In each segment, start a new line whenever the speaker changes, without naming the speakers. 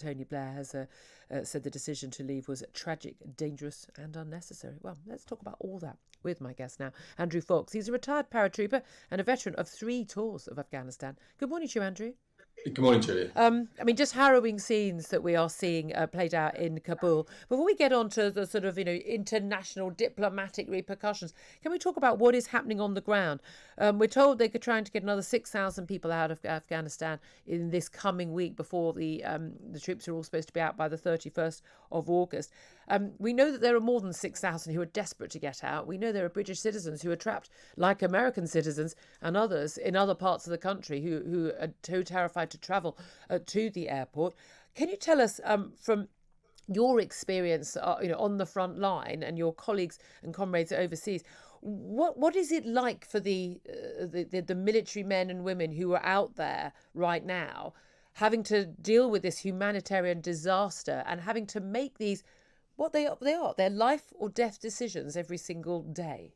Tony Blair has said the decision to leave was tragic, dangerous and unnecessary. Well, let's talk about all that with my guest now, Andrew Fox. He's a retired paratrooper and a veteran of 3 tours of Afghanistan. Good morning to you, Andrew.
Good morning, Julia.
Just harrowing scenes that we are seeing played out in Kabul. Before we get on to the sort of, international diplomatic repercussions, can we talk about what is happening on the ground? We're told they're trying to get another 6,000 people out of Afghanistan in this coming week before the troops are all supposed to be out by the 31st of August. We know that there are more than 6,000 who are desperate to get out. We know there are British citizens who are trapped, like American citizens and others, in other parts of the country who are too terrified to travel to the airport. Can you tell us from your experience, on the front line and your colleagues and comrades overseas, what is it like for the military men and women who are out there right now, having to deal with this humanitarian disaster and having to make these what they are their life or death decisions every single day?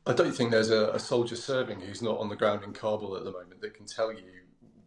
I don't think there's a soldier serving who's not on the ground in Kabul at the moment that can tell you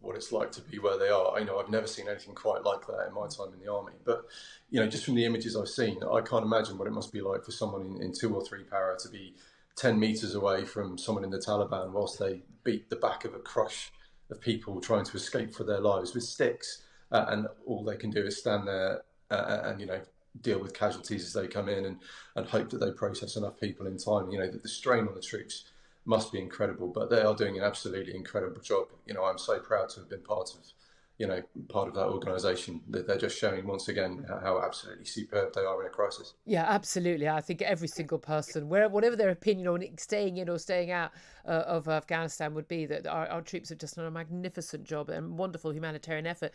what it's like to be where they are. I know I've never seen anything quite like that in my time in the army. But, just from the images I've seen, I can't imagine what it must be like for someone in 2 or 3 para to be 10 metres away from someone in the Taliban whilst they beat the back of a crush of people trying to escape for their lives with sticks. And all they can do is stand there and deal with casualties as they come in and hope that they process enough people in time. The strain on the troops must be incredible, but they are doing an absolutely incredible job. I'm so proud to have been part of that organisation. That they're just showing once again how absolutely superb they are in a crisis.
Yeah, absolutely. I think every single person, whatever their opinion on staying in or staying out of Afghanistan would be, that our troops have just done a magnificent job and wonderful humanitarian effort.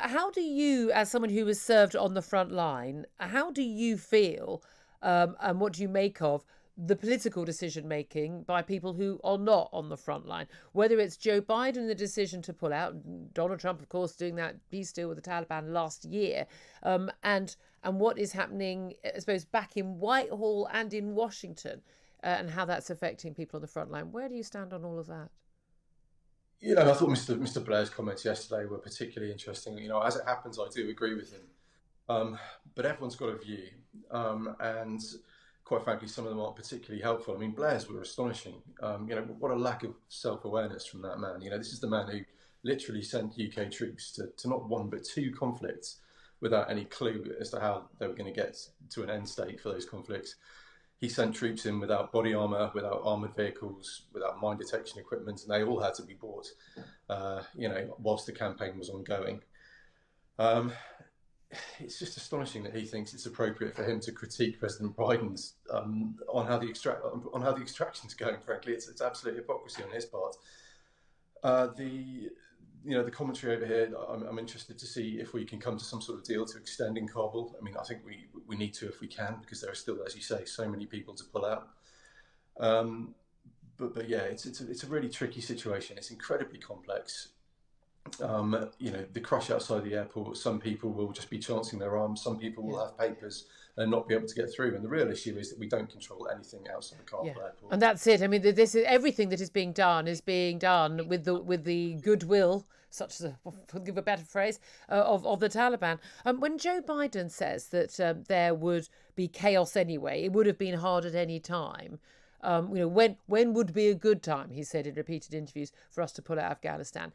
How do you, as someone who has served on the front line, how do you feel and what do you make of the political decision making by people who are not on the front line, whether it's Joe Biden, the decision to pull out, Donald Trump, of course, doing that peace deal with the Taliban last year, and what is happening, I suppose, back in Whitehall and in Washington, and how that's affecting people on the front line. Where do you stand on all of that?
I thought Mr. Blair's comments yesterday were particularly interesting. As it happens, I do agree with him, but everyone's got a view, and quite frankly, some of them aren't particularly helpful. I mean, Blair's were astonishing. What a lack of self-awareness from that man. This is the man who literally sent UK troops to not 1 but 2 conflicts without any clue as to how they were going to get to an end state for those conflicts. He sent troops in without body armour, without armoured vehicles, without mine detection equipment, and they all had to be bought, whilst the campaign was ongoing. It's just astonishing that he thinks it's appropriate for him to critique President Biden's on how the extraction's going. Frankly, it's absolute hypocrisy on his part. The commentary over here, I'm interested to see if we can come to some sort of deal to extend in Kabul. I mean, I think we need to if we can, because there are still, as you say, so many people to pull out. But yeah, it's a really tricky situation. It's incredibly complex. The crush outside the airport, some people will just be chancing their arms, some people will have papers and not be able to get through. And the real issue is that we don't control anything outside the Kabul airport.
And that's it. I mean, this is everything that is being done with the goodwill, such as for give a better phrase, of the Taliban. When Joe Biden says that there would be chaos anyway, it would have been hard at any time. When would be a good time, he said in repeated interviews, for us to pull out Afghanistan.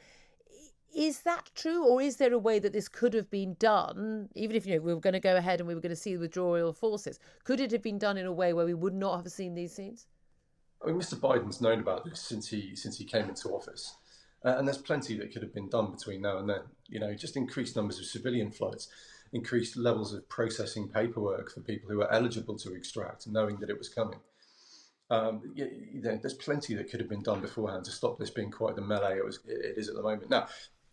Is that true, or is there a way that this could have been done, even if we were going to go ahead and we were going to see the withdrawal of forces? Could it have been done in a way where we would not have seen these scenes?
I mean, Mr. Biden's known about this since he came into office, and there's plenty that could have been done between now and then. Just increased numbers of civilian flights, increased levels of processing paperwork for people who are eligible to extract, knowing that it was coming. There's plenty that could have been done beforehand to stop this being quite the melee it is at the moment. Now,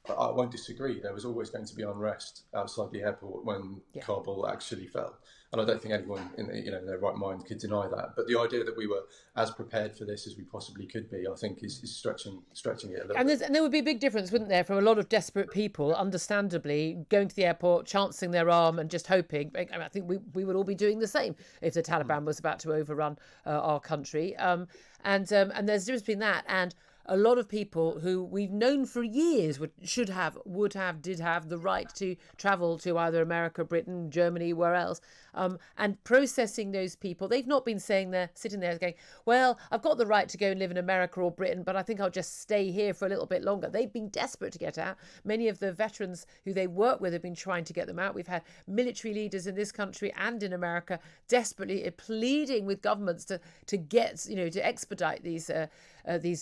I won't disagree. There was always going to be unrest outside the airport when Kabul actually fell, and I don't think anyone in their right mind could deny that. But the idea that we were as prepared for this as we possibly could be, I think, is stretching it a little bit.
And there would be a big difference, wouldn't there, for a lot of desperate people, understandably, going to the airport, chancing their arm and just hoping. I think we would all be doing the same if the Taliban was about to overrun our country. And there's a difference between that and a lot of people who we've known for years did have the right to travel to either America, Britain, Germany, where else, and processing those people. They've not been sitting there going, well, I've got the right to go and live in America or Britain, but I think I'll just stay here for a little bit longer. They've been desperate to get out. Many of the veterans who they work with have been trying to get them out. We've had military leaders in this country and in America desperately pleading with governments to get, to expedite these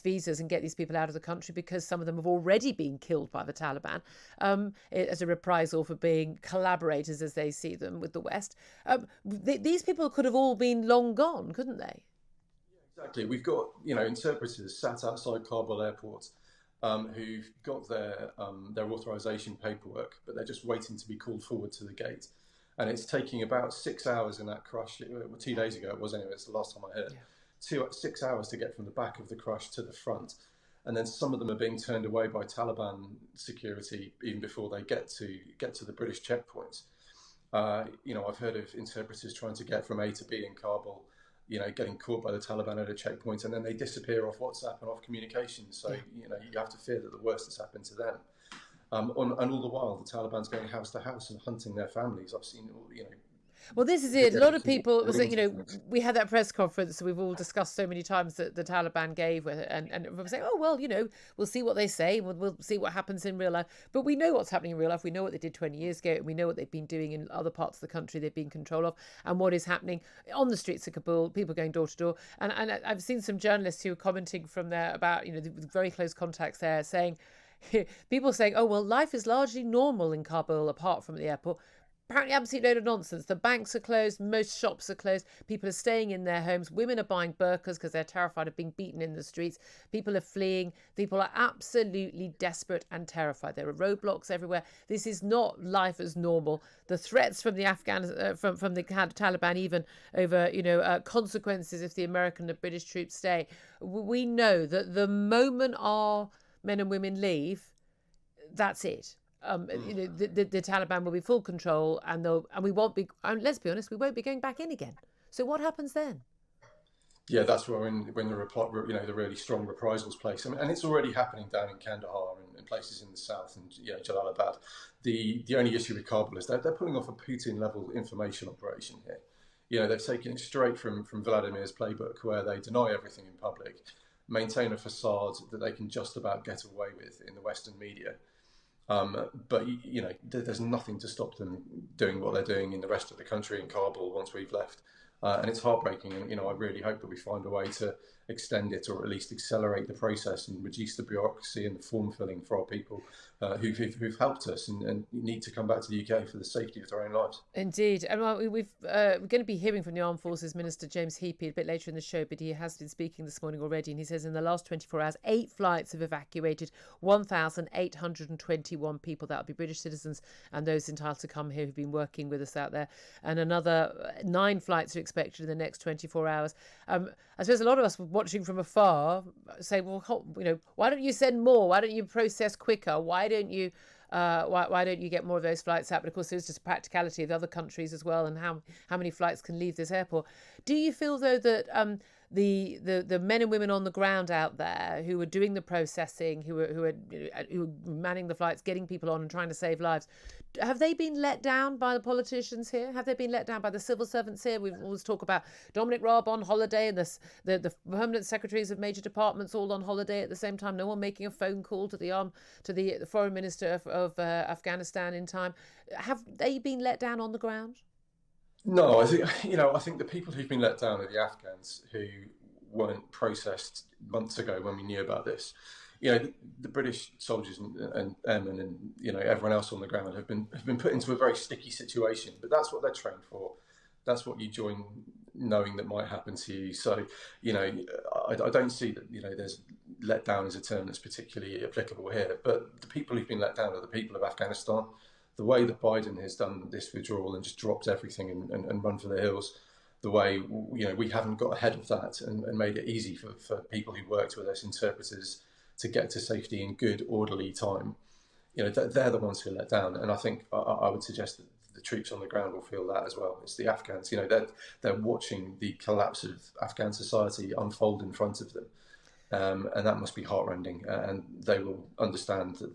visas and get these people out of the country, because some of them have already been killed by the Taliban as a reprisal for being collaborators, as they see them, with the West. These people could have all been long gone, couldn't they?
Exactly. We've got, interpreters sat outside Kabul airport who've got their authorization paperwork, but they're just waiting to be called forward to the gate. And it's taking about 6 hours in that crush. 2 days ago it was, anyway. It's the last time I heard. Yeah. 6 hours to get from the back of the crush to the front. And then some of them are being turned away by Taliban security even before they get to the British checkpoints. I've heard of interpreters trying to get from A to B in Kabul, getting caught by the Taliban at a checkpoint, and then they disappear off WhatsApp and off communications. So, you have to fear that the worst has happened to them. And all the while, the Taliban's going house to house and hunting their families. I've seen,
Well, this is it. A lot of people, we had that press conference we've all discussed so many times that the Taliban gave, and everyone was saying, oh, well, we'll see what they say, we'll see what happens in real life. But we know what's happening in real life. We know what they did 20 years ago, and we know what they've been doing in other parts of the country they've been in control of, and what is happening on the streets of Kabul, people going door to door. And I've seen some journalists who are commenting from there about, the very close contacts there, saying, people saying, oh, well, life is largely normal in Kabul apart from the airport. Apparently, absolute load of nonsense. The banks are closed, most shops are closed, people are staying in their homes, women are buying burqas because they're terrified of being beaten in the streets, people are fleeing, people are absolutely desperate and terrified. There are roadblocks everywhere. This is not life as normal. The threats from the Afghans, from the Taliban, even over consequences if the American and British troops stay. We know that the moment our men and women leave, that's it. The Taliban will be full control, and we won't be. And let's be honest, we won't be going back in again. So what happens then?
Yeah, that's when the really strong reprisals place. And it's already happening down in Kandahar and places in the south, and Jalalabad. The only issue with Kabul is that they're pulling off a Putin-level information operation here. They've taken it straight from Vladimir's playbook, where they deny everything in public, maintain a facade that they can just about get away with in the Western media. But there's nothing to stop them doing what they're doing in the rest of the country in Kabul once we've left. And it's heartbreaking. And, I really hope that we find a way to extend it, or at least accelerate the process and reduce the bureaucracy and the form filling for our people who've helped us and need to come back to the UK for the safety of their own lives.
Indeed. And we're going to be hearing from the Armed Forces Minister James Heappey a bit later in the show, but he has been speaking this morning already, and he says in the last 24 hours, 8 flights have evacuated 1,821 people. That will be British citizens and those entitled to come here who've been working with us out there. And another 9 flights are expected in the next 24 hours. I suppose a lot of us watching from afar say, well, why don't you send more? Why don't you process quicker? Why don't you get more of those flights out? But of course, there's just a practicality of other countries as well, and how many flights can leave this airport. Do you feel though that the men and women on the ground out there who are doing the processing, who are manning the flights, getting people on and trying to save lives, have they been let down by the politicians here? Have they been let down by the civil servants here? We always talk about Dominic Raab on holiday, and the permanent secretaries of major departments all on holiday at the same time. No one making a phone call to the foreign minister of Afghanistan in time. Have they been let down on the ground?
No, I think the people who've been let down are the Afghans who weren't processed months ago when we knew about this. The British soldiers and airmen and everyone else on the ground have been put into a very sticky situation. But that's what they're trained for. That's what you join knowing that might happen to you. So I don't see that there's let down as a term that's particularly applicable here. But the people who've been let down are the people of Afghanistan. The way that Biden has done this withdrawal and just dropped everything and run for the hills, the way we haven't got ahead of that and made it easy for people who worked with us, interpreters, to get to safety in good, orderly time. They're the ones who are let down. And I think I would suggest that the troops on the ground will feel that as well. It's the Afghans. They're watching the collapse of Afghan society unfold in front of them. and that must be heartrending. And they will understand that,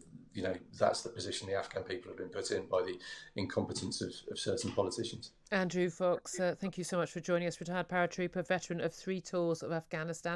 that's the position the Afghan people have been put in by the incompetence of certain politicians.
Andrew Fox, thank you so much for joining us. Retired paratrooper, veteran of 3 tours of Afghanistan.